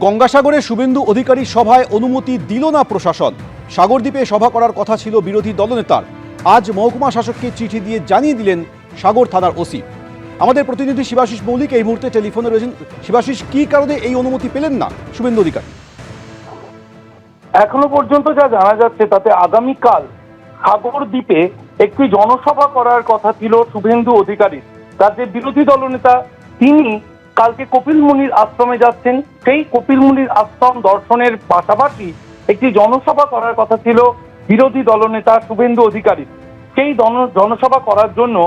গঙ্গাসাগরে শুভেন্দু অধিকারী সভায় অনুমতি দিল না প্রশাসন। সাগরদ্বীপে সভা করার কথা ছিল বিরোধী দলনেতার। আজ মহকুমা শাসককে চিঠি দিয়ে জানিয়ে দিলেন সাগর থানার ওসি। আমাদের প্রতিনিধি শিবাশিস মৌলিক এই মুহূর্তে টেলিফোনে রয়েছেন। শিবাশিস, কি কারণে এই অনুমতি পেলেন না শুভেন্দু অধিকারী? এখনো পর্যন্ত যা জানা যাচ্ছে তাতে আগামীকাল সাগরদ্বীপে একটি জনসভা করার কথা ছিল শুভেন্দু অধিকারী। রাজ্যের বিরোধী দলনেতা তিনি কালকে কপিল মুনির আশ্রমে যাচ্ছেন। সেই কপিল মুনির আশ্রম দর্শনের পাশাপাশি একটি জনসভা করার কথা ছিল বিরোধী দলনেতা শুভেন্দু অধিকারী। সেই জনসভা করার জন্য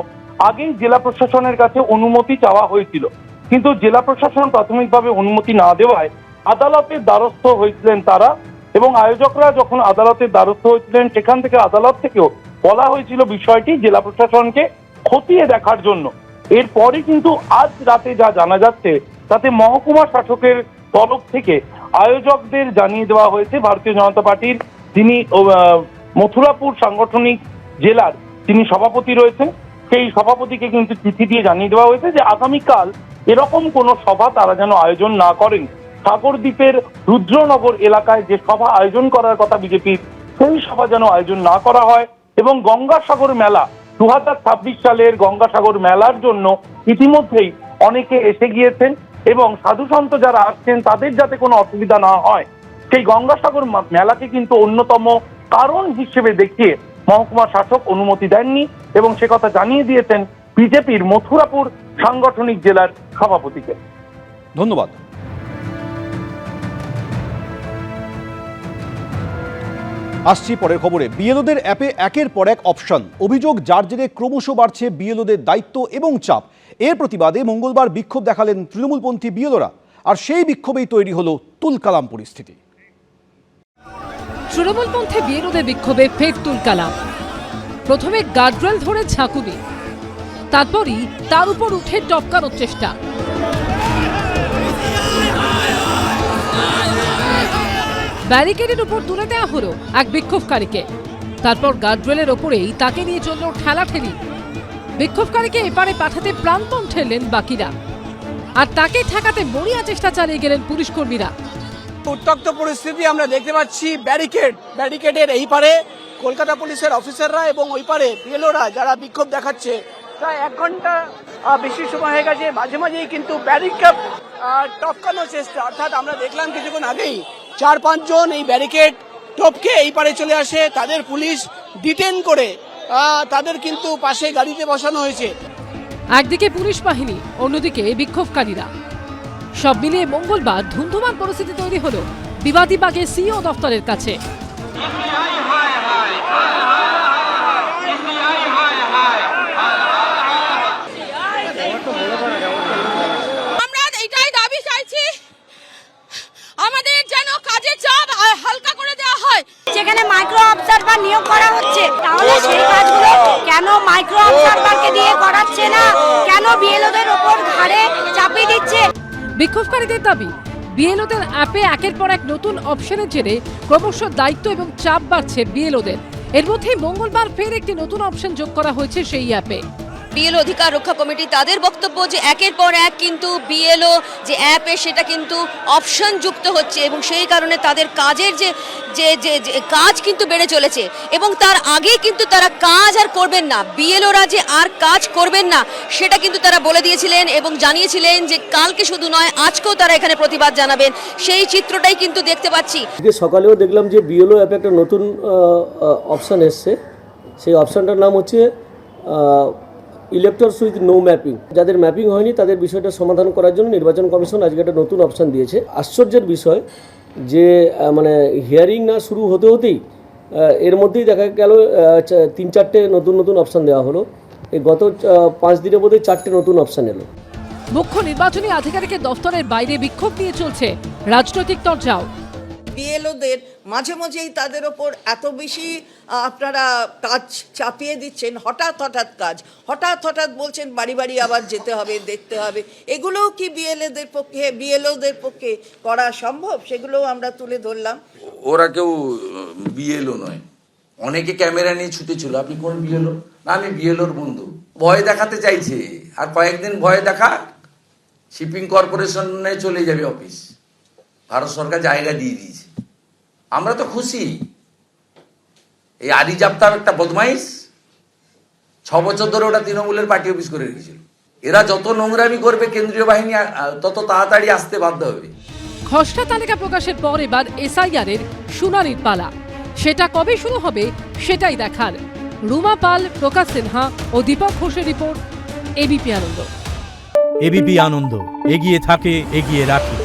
আগেই জেলা প্রশাসনের কাছে অনুমতি চাওয়া হয়েছিল, কিন্তু জেলা প্রশাসন প্রাথমিকভাবে অনুমতি না দেওয়ায় আদালতের দ্বারস্থ হয়েছিলেন তারা। এবং আয়োজকরা যখন আদালতের দ্বারস্থ হয়েছিলেন, সেখান থেকে আদালত থেকেও বলা হয়েছিল বিষয়টি জেলা প্রশাসনকে খতিয়ে দেখার জন্য। এরপরে কিন্তু আজ রাতে যা জানা যাচ্ছে তাতে মহকুমা শাসকের তরফ থেকে আয়োজকদের জানিয়ে দেওয়া হয়েছে, ভারতীয় জনতা পার্টির যিনি মথুরাপুর সাংগঠনিক জেলার তিনি সভাপতি রয়েছেন, সেই সভাপতিকে কিন্তু চিঠি দিয়ে জানিয়ে দেওয়া হয়েছে যে আগামীকাল এরকম কোনো সভা তারা যেন আয়োজন না করেন। সাগরদ্বীপের রুদ্রনগর এলাকায় যে সভা আয়োজন করার কথা বিজেপির, সেই সভা যেন আয়োজন না করা হয়। এবং গঙ্গাসাগর মেলা 2026 সালের গঙ্গাসাগর মেলার জন্য ইতিমধ্যেই অনেকে এসে গিয়েছেন এবং সাধু সন্ত যারা আসছেন তাদের যাতে কোনো অসুবিধা না হয়, সেই গঙ্গাসাগর মেলাকে কিন্তু অন্যতম কারণ হিসেবে দেখিয়ে মহকুমা শাসক অনুমতি দেননি এবং সে কথা জানিয়ে দিয়েছেন বিজেপির মথুরাপুর সাংগঠনিক জেলার সভাপতিকে। ধন্যবাদ। আসছি পরের খবরে। বিএলওদের অ্যাপে একের পর এক অপশন, অভিযোগ যার জেরে ক্রমশ বাড়ছে বিএলওদের দায়িত্ব এবং চাপ। এর প্রতিবাদে মঙ্গলবার বিক্ষোভ দেখালেন তৃণমূলপন্থী বিএলওরা, আর সেই বিক্ষোভেই তৈরি হলো তুলকালাম পরিস্থিতি। তৃণমূলপন্থী বিএলওদের বিক্ষোভে ফের তুলকালাম। প্রথমে গার্ডরেল ধরে ঝাঁকুনি, তারপরই তার উপর উঠে টপকানোর চেষ্টা। ব্যারিকেডের উপর তুলে দেওয়া হলো এক বিক্ষোভকারীকে, তারপর গার্ডরেলের ওপরেই তাকে নিয়ে চলল ঠেলাঠেলি। বিক্ষোভকারীকে এপারে পাঠাতে প্রাণপণ ঠেললেন বাকিরা, আর তাকে ঠেকাতে মরিয়া চেষ্টা চালিয়ে গেলেন পুলিশ কর্মীরা। উত্তপ্ত পরিস্থিতি আমরা দেখতে পাচ্ছি। ব্যারিকেডের এই পারে কলকাতা পুলিশের অফিসাররা এবং ওই পারে বিএলওরা যারা বিক্ষোভ দেখাচ্ছে। প্রায় 1 ঘন্টা বেশি সময় হয়ে গেছে। মাঝে মাঝেই কিন্তু ব্যারিকেড টপকানোর চেষ্টা, অর্থাৎ আমরা দেখলাম কিছুক্ষণ আগেই 4-5 জন এই ব্যারিকেড টপকে এই পারে চলে আসে। তাদের পুলিশ ডিটেন করে তাদের কিন্তু পাশে গাড়িতে বসানো হয়েছে। একদিকে পুলিশ বাহিনী, অন্যদিকে বিক্ষোভকারীরা। সব মিলিয়ে মঙ্গলবার ধুন্ধুমার পরিস্থিতি তৈরি হলো বিবাদী বাগে সিইও দফতরের কাছে। আমরা এটাই দাবি চাইছি, আমাদের যেন কাজের চাপ হালকা করে দেওয়া হয়। যেখানে মাইক্রো অবজারভার নিয়োগ করা হচ্ছে, তাহলে সেই কাজগুলো কেন মাইক্রো অবজারভারকে দিয়ে করাচ্ছে না, কেন বিএলওদের উপর ঘাড়ে চাপিয়ে দিচ্ছে? বিক্ষোভকারীদের দাবি, বিএলওদের অ্যাপে একের পর এক নতুন অপশনের জেরে ক্রমশ দায়িত্ব এবং চাপ বাড়ছে বিএলওদের। এর মধ্যেই মঙ্গলবার ফের একটি নতুন অপশন যোগ করা হয়েছে সেই অ্যাপে। বিএলও অধিকার রক্ষা কমিটি তাদের বক্তব্য যে একের পর এক কিন্তু বিএলও যে অ্যাপে সেটা কিন্তু অপশন যুক্ত হচ্ছে এবং সেই কারণে তাদের কাজের যে কাজ কিন্তু বেড়ে চলেছে এবং তার আগেই কিন্তু তারা কাজ আর করবেন না, বিএলওরা যে আর কাজ করবেন না সেটা কিন্তু তারা বলে দিয়েছিলেন এবং জানিয়েছিলেন যে কালকে শুধু নয় আজকেও তারা এখানে প্রতিবাদ জানাবেন। সেই চিত্রটাই কিন্তু দেখতে পাচ্ছি। সকালেও দেখলাম যে বিএলও অ্যাপে একটা নতুন অপশান এসছে। সেই অপশানটার নাম হচ্ছে ইলেক্টরস উইথ নো ম্যাপিং। যাদের ম্যাপিং হয়নি তাদের বিষয়টা সমাধান করার জন্য নির্বাচন কমিশন আজকে একটা নতুন অপশান দিয়েছে। আশ্চর্যের বিষয় যে মানে হিয়ারিং না শুরু হতে হতেই এর মধ্যেই দেখা গেল 3-4টে নতুন অপশান দেওয়া হলো। এই গত 5 দিনের মধ্যে 4টে নতুন অপশান এলো। মুখ্য নির্বাচনী আধিকারিকের দফতরের বাইরে বিক্ষোভ নিয়ে চলছে রাজনৈতিক তরজাও। বিএলওদের মাঝে মাঝেই তাদের ওপর এত বেশি আপনারা কাজ চাপিয়ে দিচ্ছেন, হঠাৎ হঠাৎ বলছেন বাড়ি বাড়ি আবার যেতে হবে, দেখতে হবে। এগুলোও কি বিএলওদের পক্ষে করা সম্ভব? সেগুলোও আমরা তুলে ধরলাম। ওরা কেউ বিএলও নয়, অনেকে ক্যামেরা নিয়ে ছুটেছিল। আপনি কোন বিএলও? না, আমি বিএলওর বন্ধু। ভয় দেখাতে চাইছে, আর কয়েকদিন ভয় দেখা শিপিং কর্পোরেশনে চলে যাবে অফিস। ভারত সরকার জায়গা দিয়ে দিয়েছে, আমরা তো খুশি। এই আরিজ আফতাব একটা বদমাইশ, 6 বছর ধরে ওটা তৃণমূলের পার্টি অফিস করে রেখেছিল। এরা যত নোংরামি করবে কেন্দ্রীয় বাহিনী তত তাড়াতাড়ি আসতে বাধ্য হবে। খসড়া তালিকা প্রকাশের পর এবার এসআইআর এর শুনানির পালা। সেটা কবে শুরু হবে সেটাই দেখার। রুমা পাল, প্রকাশ সিনহা ও দীপক ঘোষের রিপোর্ট, এবিপি আনন্দ। এবিপি আনন্দ, এগিয়ে থাকে, এগিয়ে রাখে।